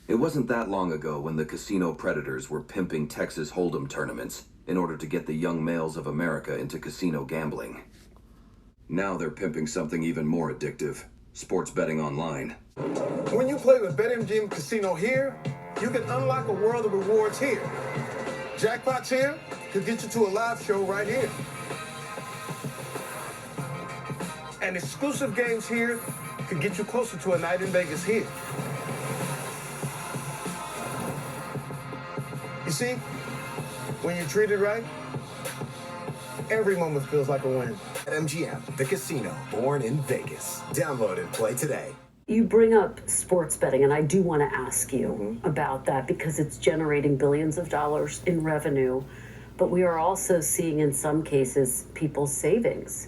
It wasn't that long ago when the casino predators were pimping Texas Hold'em tournaments in order to get the young males of America into casino gambling. Now they're pimping something even more addictive: sports betting online. When you play with BetMGM Casino here, you can unlock a world of rewards here. Jackpots here could get you to a live show right here. And exclusive games here could get you closer to a night in Vegas here. You see, when you're treated right, every moment feels like a win. BetMGM, the casino born in Vegas. Download and play today. You bring up sports betting, and I do want to ask you about that because it's generating billions of dollars in revenue. But we are also seeing in some cases people's savings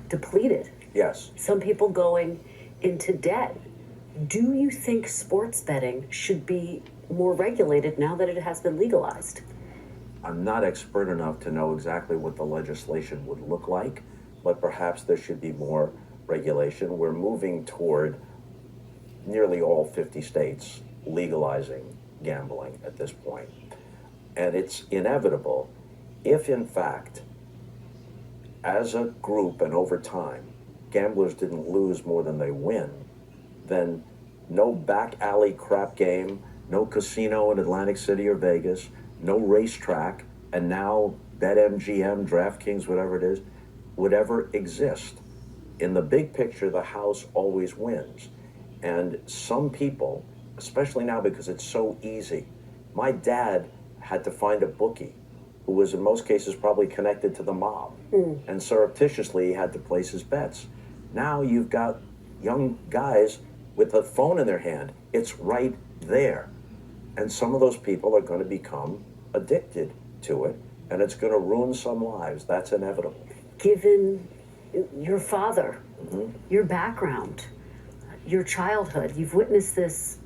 depleted. Yes. Some people going into debt. Do you think sports betting should be more regulated now that it has been legalized? I'm not expert enough to know exactly what the legislation would look like, but perhaps there should be more regulation. We're moving toward nearly all 50 states legalizing gambling at this point. And it's inevitable if, in fact, as a group and over time, gamblers didn't lose more than they win, then no back alley crap game, no casino in Atlantic City or Vegas, no racetrack, and now BetMGM, DraftKings, whatever it is, would ever exist. In the big picture, the house always wins. And some people, especially now because it's so easy, my dad had to find a bookie who was in most cases probably connected to the mob. And surreptitiously he had to place his bets. Now you've got young guys with a phone in their hand. It's right there. And some of those people are going to become addicted to it, and it's going to ruin some lives. That's inevitable. Given your father, your background, your childhood, you've witnessed this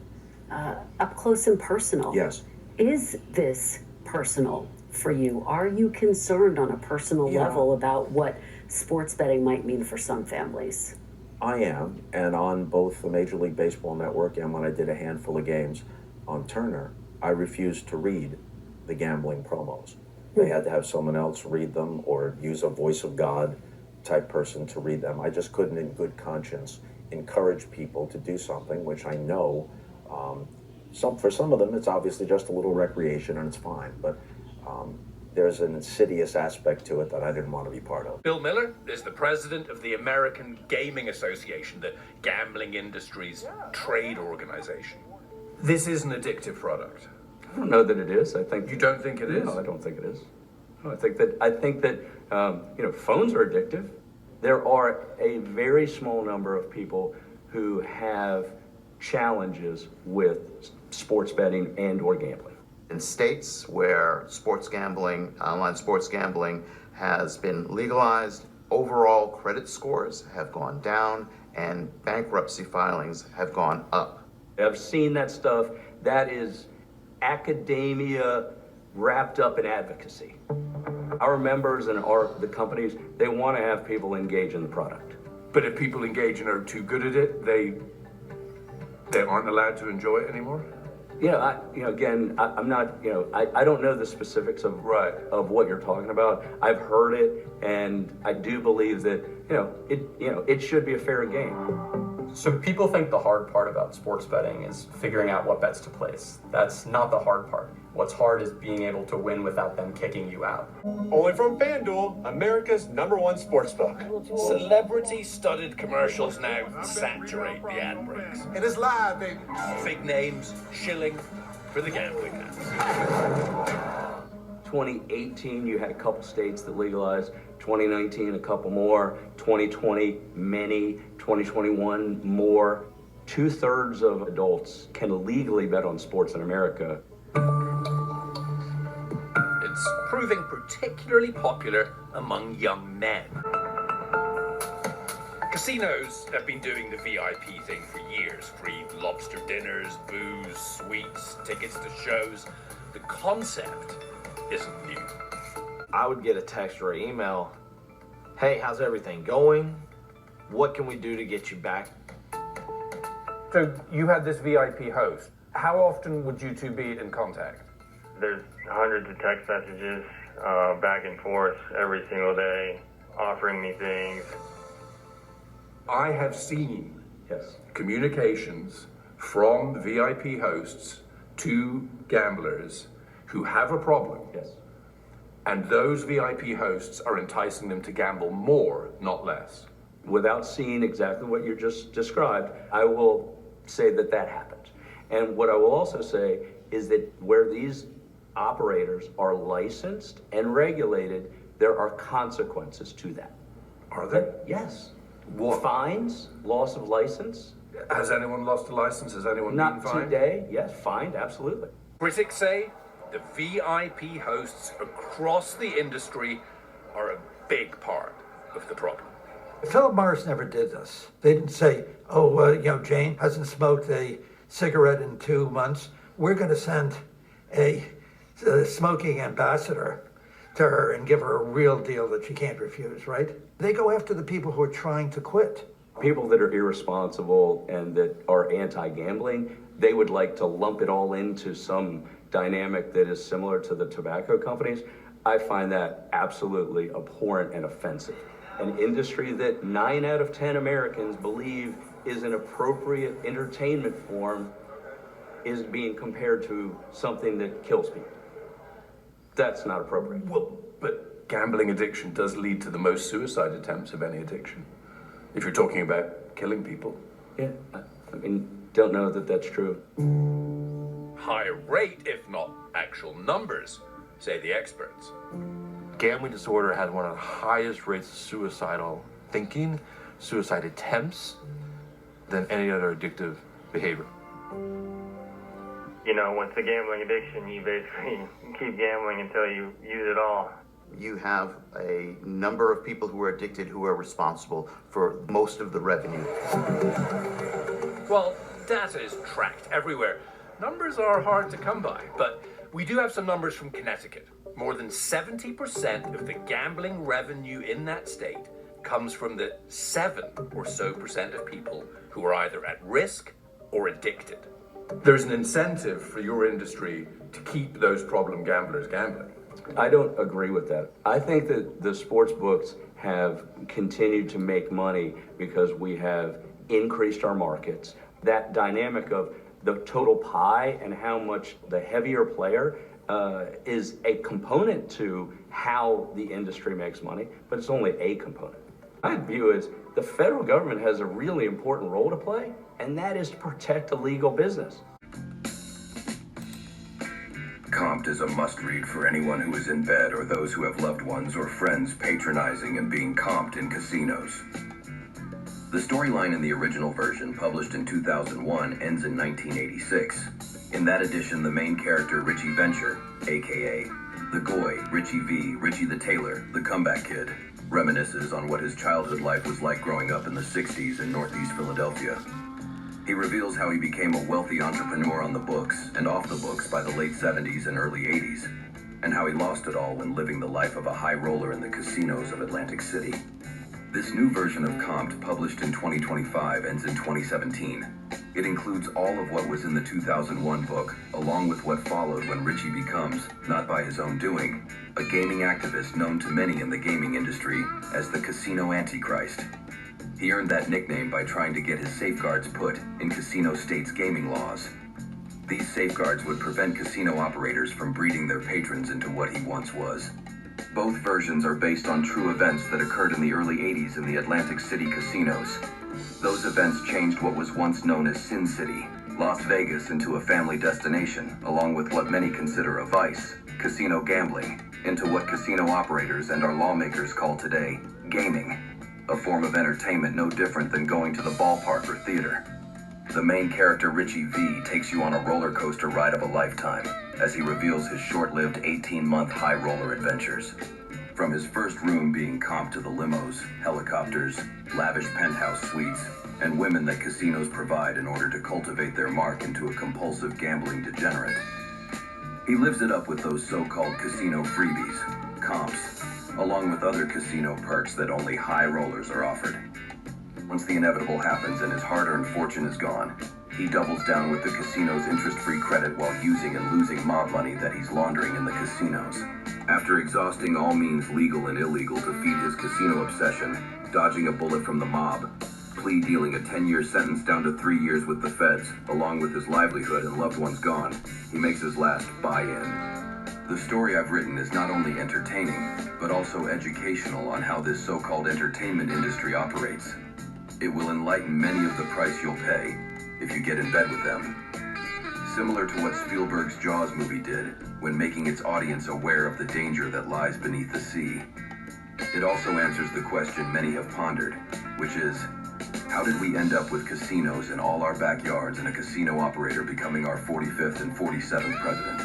up close and personal. Yes. Is this personal for you? Are you concerned on a personal level about what sports betting might mean for some families? I am, and on both the Major League Baseball Network and when I did a handful of games on Turner, I refused to read the gambling promos. They had to have someone else read them or use a voice of God type person to read them. I just couldn't in good conscience encourage people to do something which I know for some of them it's obviously just a little recreation and it's fine, but there's an insidious aspect to it that I didn't want to be part of. Bill Miller is the president of the American Gaming Association, the gambling industry's trade organization. This is an addictive product. I don't know that it is. I think You don't think it is? No, I don't think it is. No, I think that phones are addictive. There are a very small number of people who have challenges with sports betting and or gambling. In states where sports gambling, online sports gambling has been legalized, overall credit scores have gone down and bankruptcy filings have gone up. I've seen that stuff. That is academia wrapped up in advocacy. Our members and the companies, they want to have people engage in the product. But if people engage and are too good at it, they aren't allowed to enjoy it anymore? I'm not, I don't know the specifics of what you're talking about. I've heard it, and I do believe that, it should be a fair game. So people think the hard part about sports betting is figuring out what bets to place. That's not the hard part. What's hard is being able to win without them kicking you out. Only from FanDuel, America's #1 sportsbook. Celebrity-studded commercials now saturate the ad breaks. And it's live, baby. Big names shilling for the gambling ads. 2018, you had a couple states that legalized. 2019, a couple more. 2020, many. 2021, more. 2/3 of adults can legally bet on sports in America. It's proving particularly popular among young men. Casinos have been doing the VIP thing for years. Free lobster dinners, booze, sweets, tickets to shows. The concept isn't new. I would get a text or an email. Hey, how's everything going? What can we do to get you back? So you had this VIP host How often would you two be in contact? There's hundreds of text messages back and forth every single day, offering me things. I have seen communications from VIP hosts to gamblers who have a problem. And those VIP hosts are enticing them to gamble more, not less. Without seeing exactly what you just described, I will say that that happens. And what I will also say is that where these operators are licensed and regulated, there are consequences to that. Are there? Yes. What? Fines, loss of license. Has anyone lost a license? Has anyone been fined? Not today. Yes, fined, absolutely. Critics say the VIP hosts across the industry are a big part of the problem. Philip Morris never did this. They didn't say, Jane hasn't smoked a cigarette in 2 months. We're going to send a smoking ambassador to her and give her a real deal that she can't refuse, right? They go after the people who are trying to quit. People that are irresponsible and that are anti-gambling, they would like to lump it all into some dynamic that is similar to the tobacco companies. I find that absolutely abhorrent and offensive. An industry that 9 out of 10 Americans believe is an appropriate entertainment form is being compared to something that kills people. That's not appropriate. Well, but gambling addiction does lead to the most suicide attempts of any addiction. If you're talking about killing people. Yeah, I mean, don't know that that's true. Higher rate, if not actual numbers, say the experts. Gambling disorder has one of the highest rates of suicidal thinking, suicide attempts, than any other addictive behavior. Once a gambling addiction, you basically keep gambling until you use it all. You have a number of people who are addicted who are responsible for most of the revenue. Well, data is tracked everywhere. Numbers are hard to come by, but we do have some numbers from Connecticut. More than 70% of the gambling revenue in that state comes from the 7 or so percent of people who are either at risk or addicted. There's an incentive for your industry to keep those problem gamblers gambling. I don't agree with that. I think that the sports books have continued to make money because we have increased our markets. That dynamic of the total pie and how much the heavier player is a component to how the industry makes money, but it's only a component. My view is the federal government has a really important role to play, and that is to protect a legal business. Comped is a must-read for anyone who is in bed or those who have loved ones or friends patronizing and being comped in casinos. The storyline in the original version, published in 2001, ends in 1986. In that edition, the main character, Richie Venture, aka the Goy, Richie V, Richie the Tailor, the Comeback Kid, reminisces on what his childhood life was like growing up in the 60s in Northeast Philadelphia. He reveals how he became a wealthy entrepreneur on the books and off the books by the late 70s and early 80s, and how he lost it all when living the life of a high roller in the casinos of Atlantic City. This new version of Comped, published in 2025, ends in 2017. It includes all of what was in the 2001 book, along with what followed when Richie becomes, not by his own doing, a gaming activist known to many in the gaming industry as the Casino Antichrist. He earned that nickname by trying to get his safeguards put in casino states' gaming laws. These safeguards would prevent casino operators from breeding their patrons into what he once was. Both versions are based on true events that occurred in the early 80s in the Atlantic City casinos. Those events changed what was once known as Sin City, Las Vegas, into a family destination, along with what many consider a vice, casino gambling, into what casino operators and our lawmakers call today gaming, a form of entertainment no different than going to the ballpark or theater. The main character, Richie V, takes you on a roller coaster ride of a lifetime as he reveals his short-lived 18-month high roller adventures. From his first room being comped to the limos, helicopters, lavish penthouse suites, and women that casinos provide in order to cultivate their mark into a compulsive gambling degenerate. He lives it up with those so-called casino freebies, comps, along with other casino perks that only high rollers are offered. Once the inevitable happens and his hard-earned fortune is gone, He doubles down with the casino's interest-free credit while using and losing mob money that he's laundering in the casinos. After exhausting all means legal and illegal to feed his casino obsession, dodging a bullet from the mob, plea dealing a 10-year sentence down to 3 years with the feds, along with his livelihood and loved ones gone, he makes his last buy-in. The story I've written is not only entertaining, but also educational on how this so-called entertainment industry operates. It will enlighten many of the price you'll pay if you get in bed with them. Similar to what Spielberg's Jaws movie did when making its audience aware of the danger that lies beneath the sea. It also answers the question many have pondered, which is, how did we end up with casinos in all our backyards and a casino operator becoming our 45th and 47th president?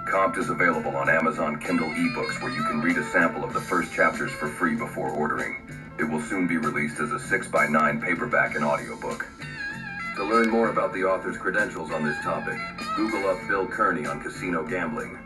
Comped is available on Amazon Kindle eBooks, where you can read a sample of the first chapters for free before ordering. It will soon be released as a 6x9 paperback and audiobook. To learn more about the author's credentials on this topic, Google up Bill Kearney on casino gambling.